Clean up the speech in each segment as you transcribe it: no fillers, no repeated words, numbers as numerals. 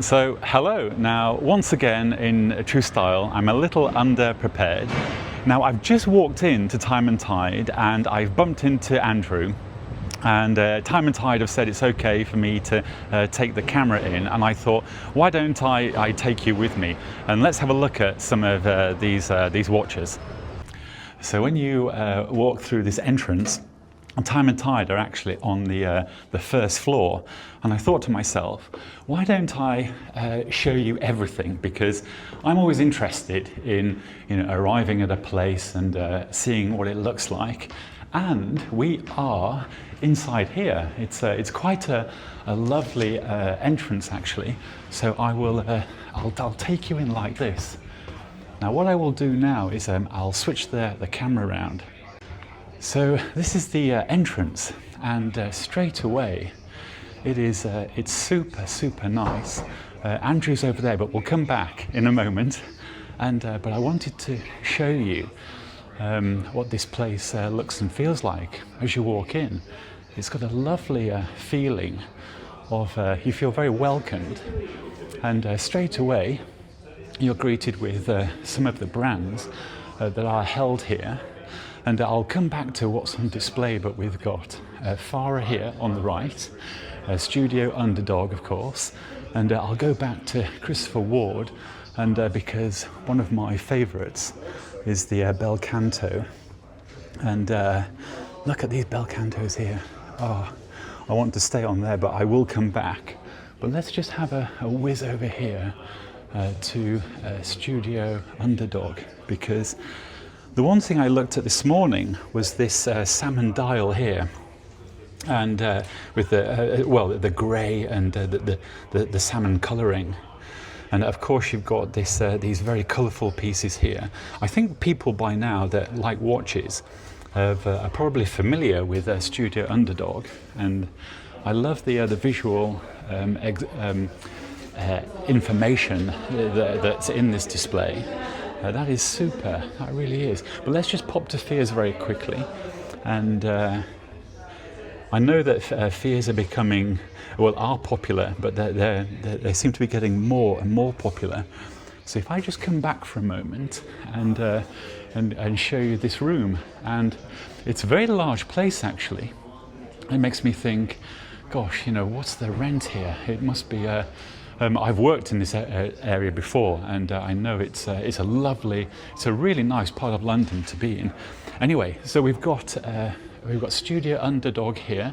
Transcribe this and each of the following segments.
So hello, now once again in true style, I'm a little under-prepared. Now I've just walked into Time+Tide and I've bumped into Andrew, and Time+Tide have said it's okay for me to take the camera in, and I thought, why don't I take you with me and let's have a look at some of these watches. So when you walk through this entrance, Time+Tide are actually on the first floor, and I thought to myself, why don't I show you everything? Because I'm always interested in arriving at a place and seeing what it looks like. And we are inside here. It's quite a lovely entrance actually. So I'll take you in like this. Now what I will do now is I'll switch the camera around. So this is the entrance, and straight away it's super nice. Andrew's over there, but we'll come back in a moment. And but I wanted to show you what this place looks and feels like as you walk in. It's got a lovely feeling of you feel very welcomed, and straight away you're greeted with some of the brands that are held here. And I'll come back to what's on display, but we've got Farah here on the right, Studio Underdog of course, and I'll go back to Christopher Ward, and because one of my favourites is the Bel Canto, and look at these Bel Cantos here. Oh, I want to stay on there, but I will come back. But let's just have a whiz over here to Studio Underdog, because the one thing I looked at this morning was this salmon dial here, and with the grey and the salmon colouring, and of course you've got this these very colourful pieces here. I think people by now that like watches are probably familiar with Studio Underdog, and I love the visual information that's in this display. That is super, that really is. But let's just pop to Fears very quickly. And I know that Fears are becoming, are popular, but they seem to be getting more and more popular. So if I just come back for a moment and show you this room, and it's a very large place actually. It makes me think, gosh, what's the rent here? It must be I've worked in this area before, and I know it's a really nice part of London to be in. Anyway, so we've got Studio Underdog here.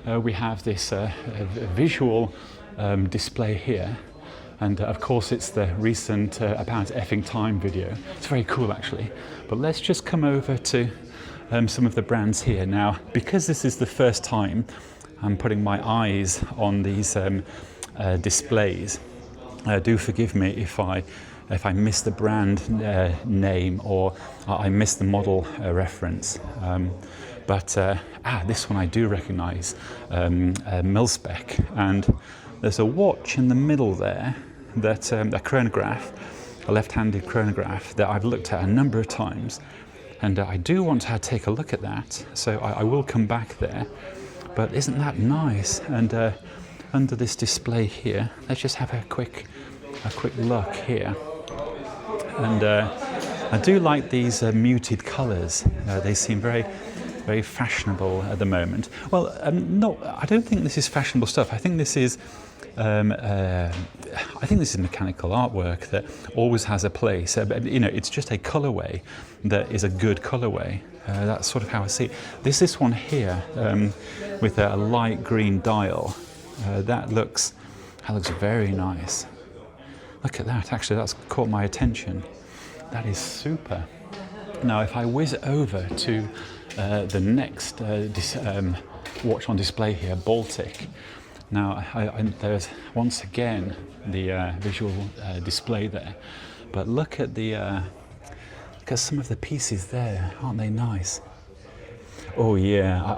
We have this visual display here, and of course it's the recent About Effing Time video. It's very cool actually. But let's just come over to some of the brands here now, because this is the first time I'm putting my eyes on these displays. Do forgive me if I miss the brand name or I miss the model reference. But this one I do recognise, Milspec, and there's a watch in the middle there that a chronograph, a left-handed chronograph that I've looked at a number of times, and I do want to take a look at that. So I will come back there. But isn't that nice? And under this display here, let's just have a quick look here. And I do like these muted colours. They seem very fashionable at the moment. Well, no, I don't think this is fashionable stuff. I think this is mechanical artwork that always has a place. It's just a colourway that is a good colourway. That's sort of how I see it. There's this one here with a light green dial. That looks very nice. Look at that, actually that's caught my attention. That is super. Now if I whiz over to the next watch on display here, Baltic. Now there's once again the visual display there, but look at some of the pieces there, aren't they nice? Oh yeah,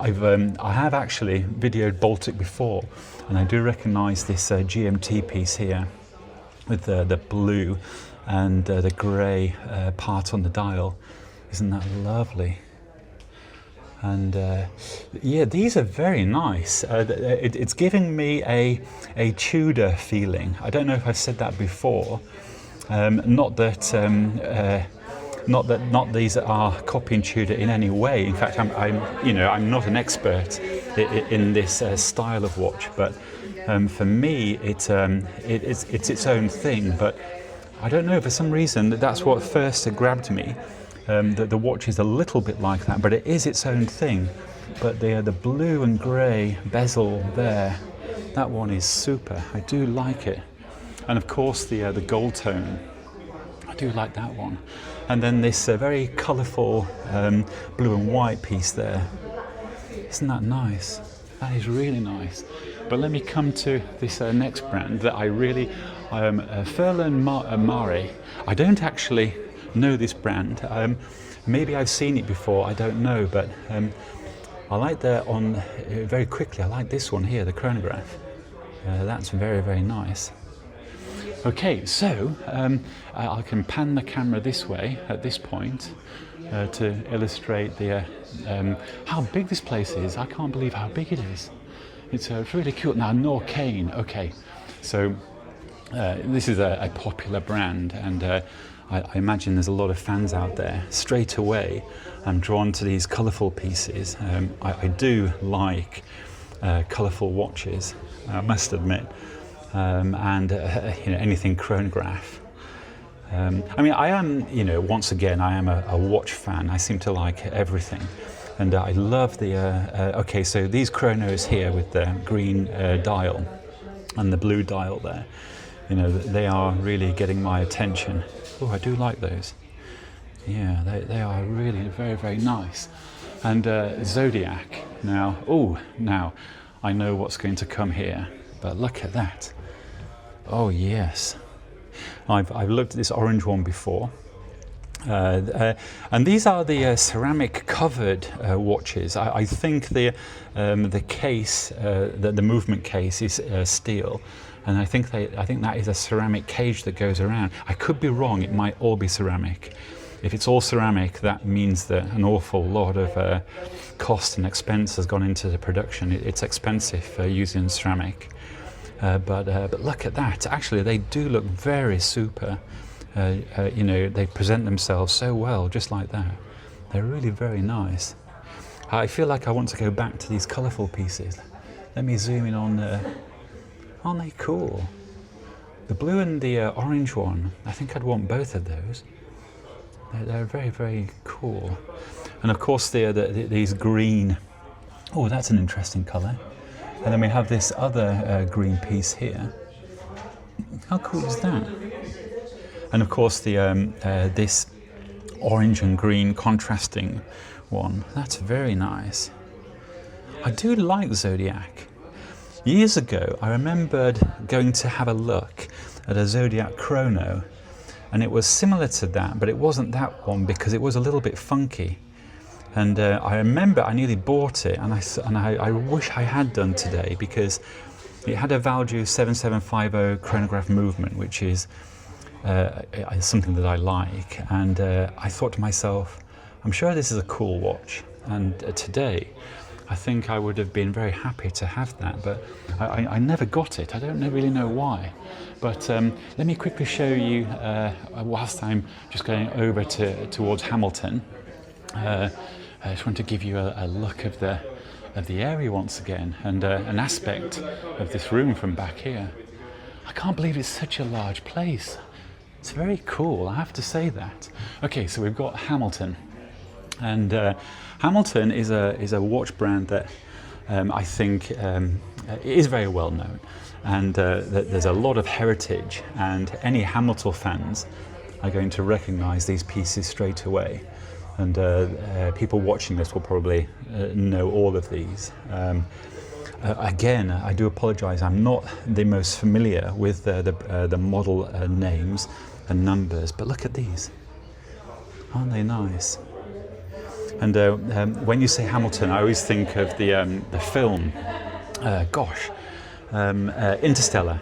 I have actually videoed Baltic before, and I do recognise this GMT piece here with the blue and the grey part on the dial. Isn't that lovely? And yeah, these are very nice. It's giving me a Tudor feeling. I don't know if I've said that before. Not that these are copying Tudor in any way. In fact, I'm not an expert in this style of watch, but for me, it's its own thing. But I don't know, for some reason that's what first grabbed me. The watch is a little bit like that, but it is its own thing. But the blue and grey bezel there, that one is super. I do like it. And of course the gold tone, I do like that one. And then this very colourful blue and white piece there. Isn't that nice? That is really nice. But let me come to this next brand that I really, Furlan Mare. I don't actually know this brand. Maybe I've seen it before, I don't know, but I like very quickly, I like this one here, the chronograph. That's very, very nice. Okay, so I can pan the camera this way at this point to illustrate how big this place is. I can't believe how big it is. It's really cool. Now, Norcane, okay, so this is a popular brand, and I imagine there's a lot of fans out there. Straight away, I'm drawn to these colourful pieces. I do like colourful watches, I must admit, and anything chronograph. I mean, I am, once again, I am a watch fan. I seem to like everything, and I love the. Okay, so these chronos here with the green dial and the blue dial there, they are really getting my attention. Oh, I do like those. Yeah, they are really very, very nice. And Zodiac. Now I know what's going to come here, but look at that. Oh yes, I've looked at this orange one before, and these are the ceramic covered watches. I think the case, the movement case, is steel. And I think that is a ceramic cage that goes around. I could be wrong, it might all be ceramic. If it's all ceramic, that means that an awful lot of cost and expense has gone into the production. It's expensive using ceramic. But look at that, actually they do look very super. They present themselves so well, just like that. They're really very nice. I feel like I want to go back to these colourful pieces. Let me zoom in on aren't they cool? The blue and the orange one, I think I'd want both of those. They're very, very cool. And of course these green, oh, that's an interesting colour. And then we have this other green piece here. How cool is that? And of course this orange and green contrasting one, that's very nice. I do like Zodiac. Years ago, I remembered going to have a look at a Zodiac chrono, and it was similar to that, but it wasn't that one because it was a little bit funky. And I remember I nearly bought it, and I wish I had done today, because it had a Valjoux 7750 chronograph movement, which is something that I like. And I thought to myself, I'm sure this is a cool watch, and today I think I would have been very happy to have that, but I never got it. I don't really know why. But let me quickly show you, whilst I'm just going over towards Hamilton. I just want to give you a look of the area once again, and an aspect of this room from back here. I can't believe it's such a large place. It's very cool, I have to say that. Okay, so we've got Hamilton. And Hamilton is a watch brand that I think is very well known, and there's a lot of heritage, and any Hamilton fans are going to recognise these pieces straight away. And people watching this will probably know all of these. Again, I do apologise, I'm not the most familiar with the model names and numbers, but look at these. Aren't they nice? And when you say Hamilton, I always think of the film, Interstellar,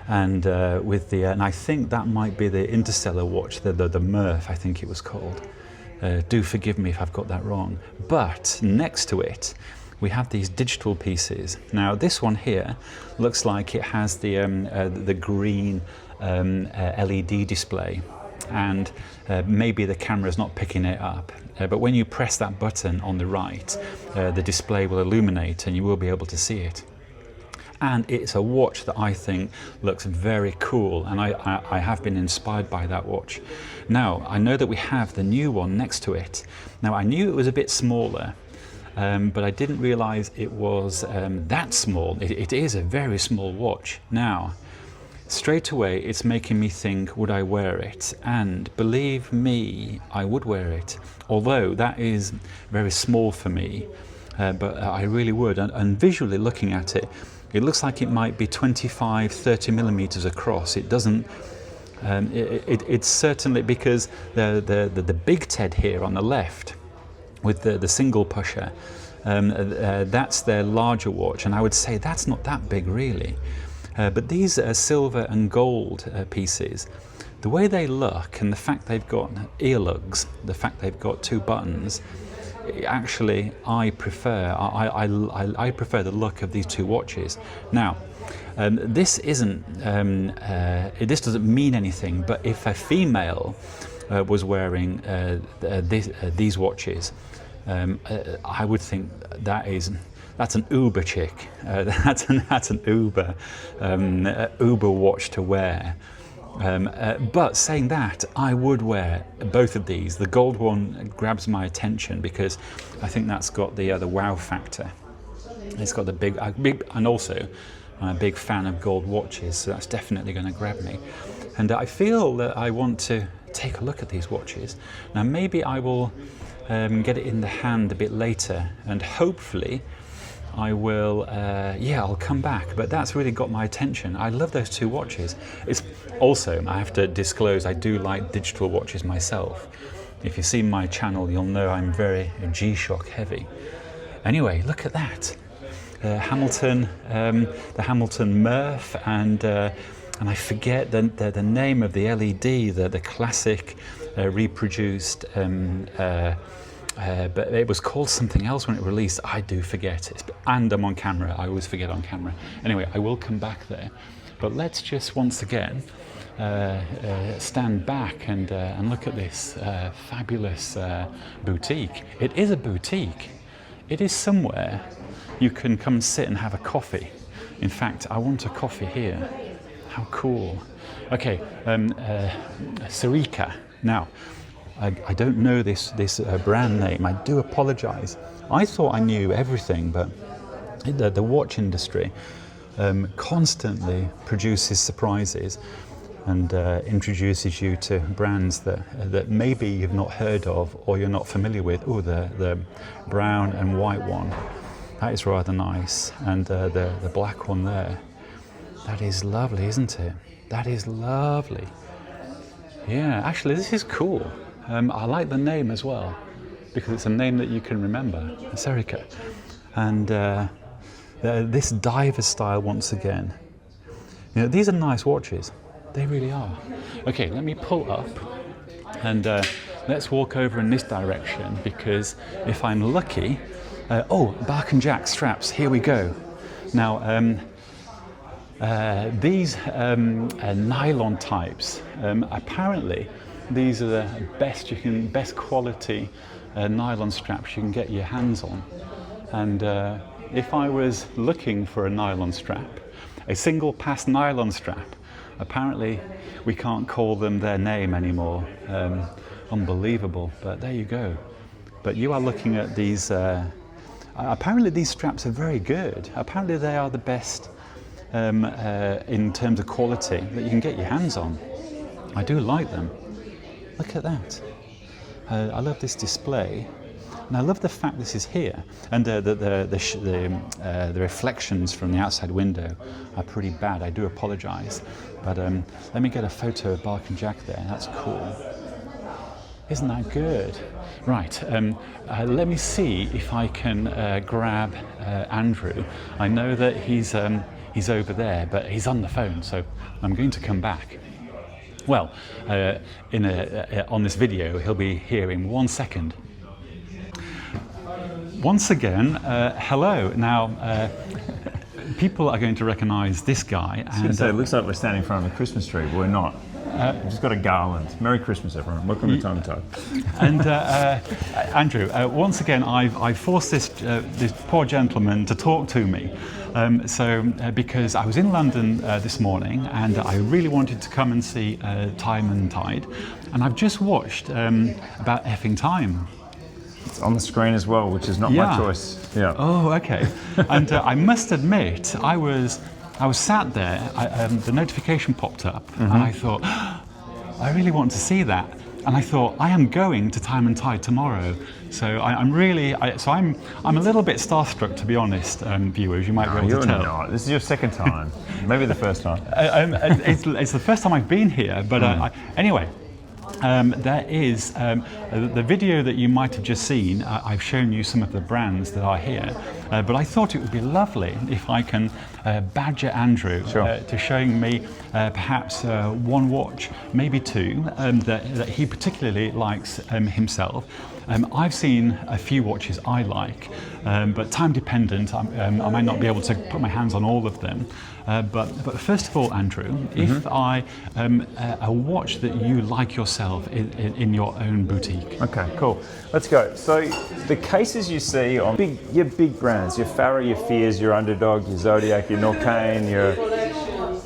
and and I think that might be the Interstellar watch, the Murph, I think it was called. Do forgive me if I've got that wrong. But next to it, we have these digital pieces. Now this one here looks like it has the green LED display, and maybe the camera's not picking it up. But when you press that button on the right, the display will illuminate and you will be able to see it. And it's a watch that I think looks very cool, and I have been inspired by that watch. Now, I know that we have the new one next to it. Now, I knew it was a bit smaller, but I didn't realize it was that small. It is a very small watch. Now, straight away, it's making me think, would I wear it? And believe me, I would wear it. Although that is very small for me, but I really would. And visually looking at it, it looks like it might be 25, 30 millimeters across. It doesn't, it's certainly, because the big TED here on the left with the single pusher, that's their larger watch. And I would say that's not that big really. But these silver and gold pieces, the way they look and the fact they've got earlugs, the fact they've got 2 buttons, actually I prefer the look of these 2 watches. Now, this doesn't mean anything, but if a female was wearing these watches, I would think that's an uber chick. That's an uber watch to wear. But saying that, I would wear both of these. The gold one grabs my attention because I think that's got the wow factor. It's got the big, and also I'm a big fan of gold watches, so that's definitely going to grab me. And I feel that I want to take a look at these watches. Now maybe I will get it in the hand a bit later, and hopefully I will, I'll come back, but that's really got my attention. I love those 2 watches. It's also, I have to disclose, I do like digital watches myself. If you've seen my channel, you'll know I'm very G-Shock heavy. Anyway, look at that. Hamilton, the Hamilton Murph, and I forget the name of the LED, the classic reproduced, but it was called something else when it released. I do forget it, and I'm on camera. I always forget on camera. Anyway, I will come back there, but let's just once again stand back and look at this fabulous boutique. It is a boutique. It is somewhere you can come sit and have a coffee. In fact, I want a coffee here. How cool. Okay, Sarika. Now, I don't know this brand name. I do apologize. I thought I knew everything, but the watch industry constantly produces surprises and introduces you to brands that maybe you've not heard of or you're not familiar with. Oh, the brown and white one. That is rather nice. And the black one there. That is lovely, isn't it? That is lovely. Yeah, actually, this is cool. I like the name as well, because it's a name that you can remember, Sarika. And this diver style once again. You know, these are nice watches. They really are. Okay, let me pull up and let's walk over in this direction, because if I'm lucky, Bark and Jack straps, here we go. Now, these nylon types, apparently these are the best quality nylon straps you can get your hands on. And if I was looking for a nylon strap, a single pass nylon strap, apparently we can't call them their name anymore. Unbelievable, but there you go. But you are looking at these, apparently these straps are very good. Apparently they are the best in terms of quality that you can get your hands on. I do like them. Look at that. I love this display, and I love the fact this is here. And the reflections from the outside window are pretty bad. I do apologise, but let me get a photo of Bark and Jack there. That's cool. Isn't that good? Right. Let me see if I can grab Andrew. I know that he's over there, but he's on the phone, so I'm going to come back. Well, on this video, he'll be here in 1 second. Once again, hello. Now, people are going to recognise this guy. And it looks like we're standing in front of a Christmas tree, but we're not. We've just got a garland. Merry Christmas, everyone. Welcome to Time+Tide. And Andrew, once again, I've forced this poor gentleman to talk to me. Because I was in London this morning and I really wanted to come and see Time+Tide, and I've just watched About Effing Time. It's on the screen as well, which is not my choice. Yeah. Oh, okay. And I must admit, I was sat there. The notification popped up, and I thought, I really want to see that. And I thought, I am going to Time+Tide tomorrow. So I'm a little bit starstruck, to be honest, viewers. You might be able to tell. You're not. This is your second time. Maybe the first time. It's the first time I've been here. But anyway. There is the video that you might have just seen. I've shown you some of the brands that are here, but I thought it would be lovely if I can badger Andrew to showing me perhaps one watch, maybe two, that he particularly likes himself. I've seen a few watches I like, but time dependent, I might not be able to put my hands on all of them. But first of all, Andrew, if a watch that you like yourself in your own boutique. Okay, cool. Let's go. So the cases you see on your big brands, your Farah, your Fears, your Underdog, your Zodiac, your Norcane, your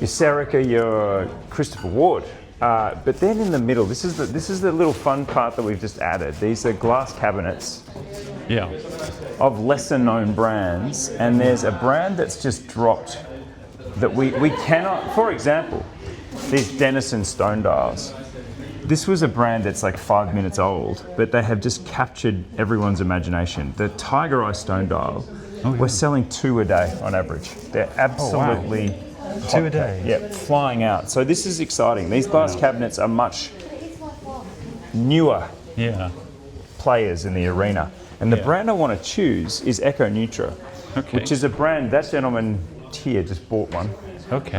Serica, your Christopher Ward. But then in the middle, this is the little fun part that we've just added. These are glass cabinets of lesser known brands, and there's a brand that's just dropped that we cannot, for example, these Denison stone dials. This was a brand that's like 5 minutes old, but they have just captured everyone's imagination. The Tiger Eye stone dial, we're selling 2 a day on average. They're absolutely... 2 a day? Yeah, flying out. So this is exciting. These glass cabinets are much newer players in the arena. And the brand I want to choose is Echo Neutra, which is a brand, that gentleman here just bought one. Okay.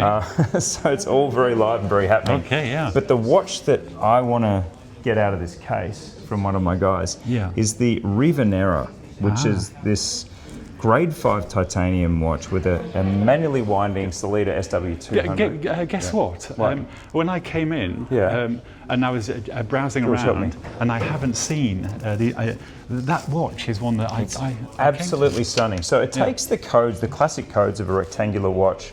So it's all very live and very happening. Okay, yeah. But the watch that I want to get out of this case from one of my guys is the Rivanera, which is this grade 5 titanium watch with a manually winding Solita SW200. Guess what? When I came in and I was browsing around, and I haven't seen that watch is one that I absolutely stunning. So it takes the codes, the classic codes of a rectangular watch,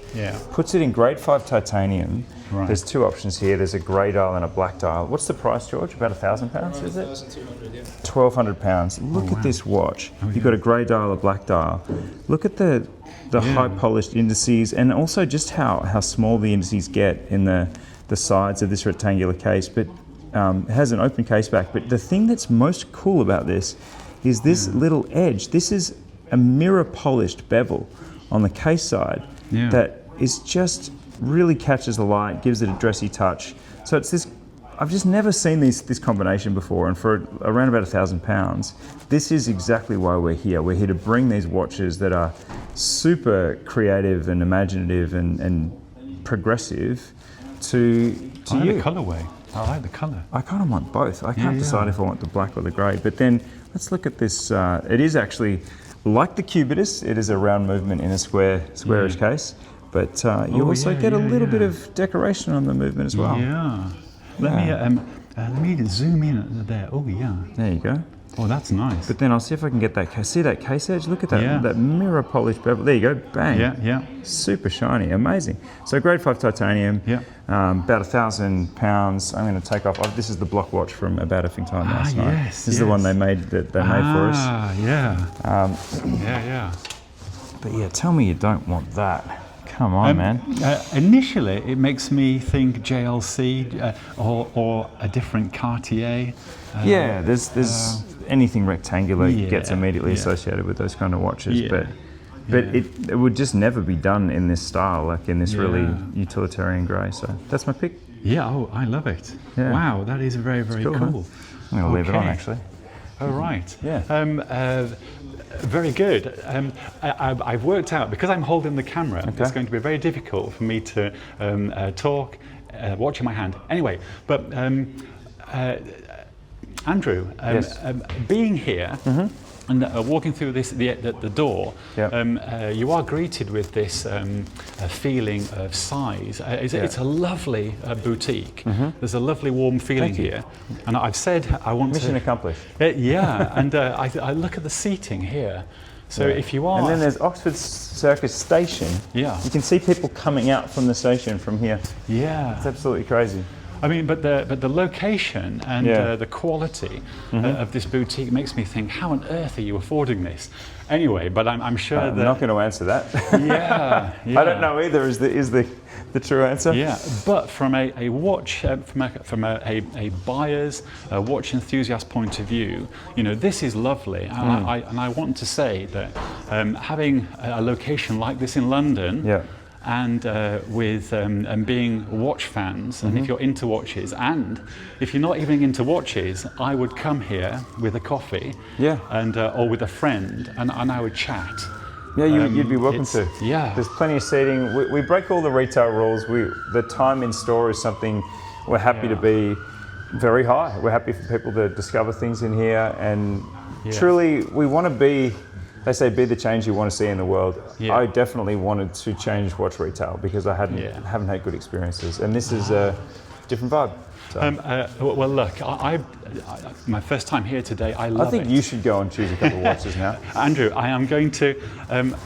puts it in grade 5 titanium. Right. There's 2 options here. There's a grey dial and a black dial. What's the price, George? About £1,000, is it? £1,200. Look at this watch. You've got a grey dial, a black dial. Look at the high polished indices, and also just how small the indices get in the sides of this rectangular case. But it has an open case back. But the thing that's most cool about this is this little edge. This is a mirror polished bevel on the case side that is just really catches the light, gives it a dressy touch. So it's this, I've just never seen this combination before, and for around about £1,000, this is exactly why we're here. We're here to bring these watches that are super creative and imaginative and progressive to you. I like the colourway. I like the colour. I kind of want both. I can't decide if I want the black or the grey. But then let's look at this. It is actually like the Cubitus. It is a round movement in a squarish case. But you also get a little bit of decoration on the movement as well. Yeah. Let me zoom in there. Oh yeah. There you go. Oh, that's nice. But then I'll see if I can get that. See that case edge? Look at that. That mirror polished bevel. There you go. Bang. Yeah. Super shiny. Amazing. So grade 5 titanium. Yeah. About £1,000. I'm going to take off. This is the block watch from About Effing Time last night. This is the one they made for us. Yeah. But yeah, tell me you don't want that. Come on, man. Initially, it makes me think JLC or a different Cartier. There's anything rectangular gets immediately associated with those kind of watches. But it would just never be done in this style, like in this really utilitarian grey. So that's my pick. Yeah, I love it. Yeah. Wow, that is very, very cool. I'm going to leave it on, actually. Oh, right. Yeah. Very good. I've worked out, because I'm holding the camera, it's going to be very difficult for me to talk watch in my hand. Anyway, but Andrew, yes. Being here and walking through the door, Yep. you are greeted with this feeling of size. It's a lovely boutique. There's a lovely warm feeling here, and I've said I want Mission accomplished. Yeah, and I look at the seating here. So if you are, and then there's Oxford Circus Station. Yeah, you can see people coming out from the station from here. Yeah, it's absolutely crazy. I mean, but the location and the quality of this boutique makes me think, how on earth are you affording this? Anyway, but I'm sure I'm not going to answer that. Yeah. I don't know either. Is the true answer? Yeah, but from a watch, from a buyer's, watch enthusiast point of view, you know, this is lovely, and I want to say that having a location like this in London. Yeah. And with being watch fans, and if you're into watches, and if you're not even into watches, I would come here with a coffee, and or with a friend, and I would chat. Yeah, you'd be welcome to. Yeah, there's plenty of seating. We break all the retail rules. The time in store is something we're happy to be very high. We're happy for people to discover things in here, and truly we want to be. They say be the change you want to see in the world. Yeah. I definitely wanted to change watch retail because I haven't had good experiences, and this is a different vibe. So. Well, look, my first time here today. I think you should go and choose a couple of watches now. Andrew, I am going to.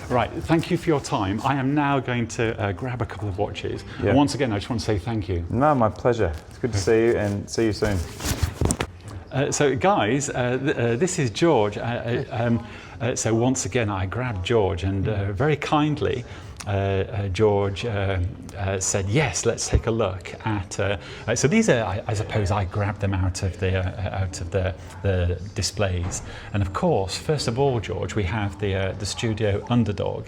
Right, thank you for your time. I am now going to grab a couple of watches. Yeah. And once again, I just want to say thank you. No, my pleasure. It's good to see you, and see you soon. So, guys, this is George. So once again, I grabbed George, and very kindly, George said, "Yes, let's take a look at." So these are, I suppose, I grabbed them out of the displays, and of course, first of all, George, we have the Studio Underdog,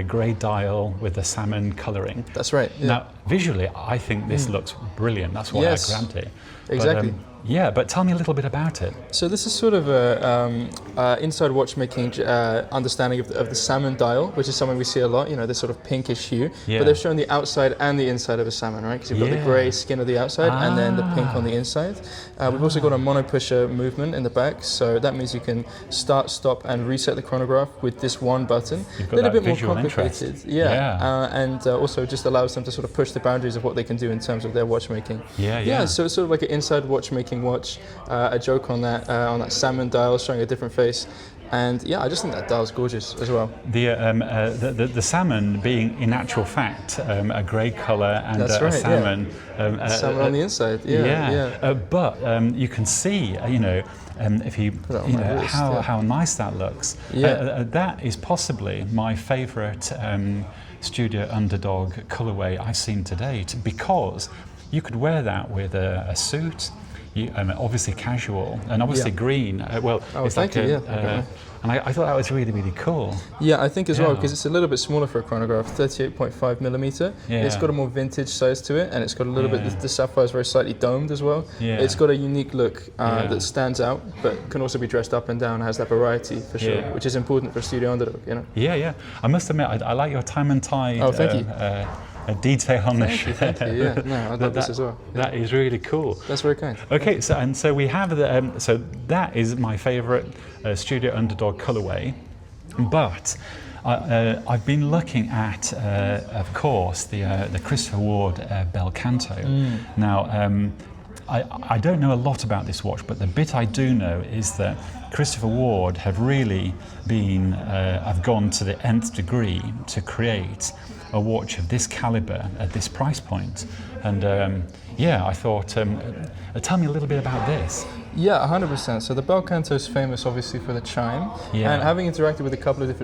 grey dial with the salmon colouring. That's right. Yeah. Now, visually, I think this looks brilliant. That's why I grabbed it. Exactly. But, yeah, but tell me a little bit about it. So this is sort of a inside watchmaking understanding of the salmon dial, which is something we see a lot. You know, this sort of pinkish hue. Yeah. But they've shown the outside and the inside of a salmon, right? Because you've got the grey skin of the outside and then the pink on the inside. We've also got a mono pusher movement in the back, so that means you can start, stop, and reset the chronograph with this one button. You've got a little bit more complicated. Interest. And also just allows them to sort of push the boundaries of what they can do in terms of their watchmaking. Yeah. So it's sort of like an inside watchmaking watch, a joke on that salmon dial showing a different face, and I just think that dial's gorgeous as well. The salmon being in actual fact a grey colour and a salmon. Salmon on the inside. But you can see, if you how nice that looks. That is possibly my favourite Studio Underdog colourway I've seen to date, because you could wear that with a suit. Obviously casual, and obviously green. It's like and I thought that was really, really cool. Yeah, I think as well, because it's a little bit smaller for a chronograph, 38.5 millimeter. Yeah. It's got a more vintage size to it, and it's got a little bit, the sapphire is very slightly domed as well. Yeah. It's got a unique look that stands out, but can also be dressed up and down, has that variety for sure, which is important for a Studio Underdog, Yeah. I must admit, I like your Time+Tide. Oh, thank you. A detail on the shirt. Thank you. Yeah, no, I love this as well. Yeah. That is really cool. That's very kind. Okay, so we have so that is my favourite Studio Underdog colourway, but I've been looking at, of course, the Christopher Ward Bel Canto. Now, I don't know a lot about this watch, but the bit I do know is that Christopher Ward have really have gone to the nth degree to create a watch of this caliber at this price point. And I thought, tell me a little bit about this. Yeah, 100%. So the Bel Canto is famous obviously for the chime, and having interacted with a couple of different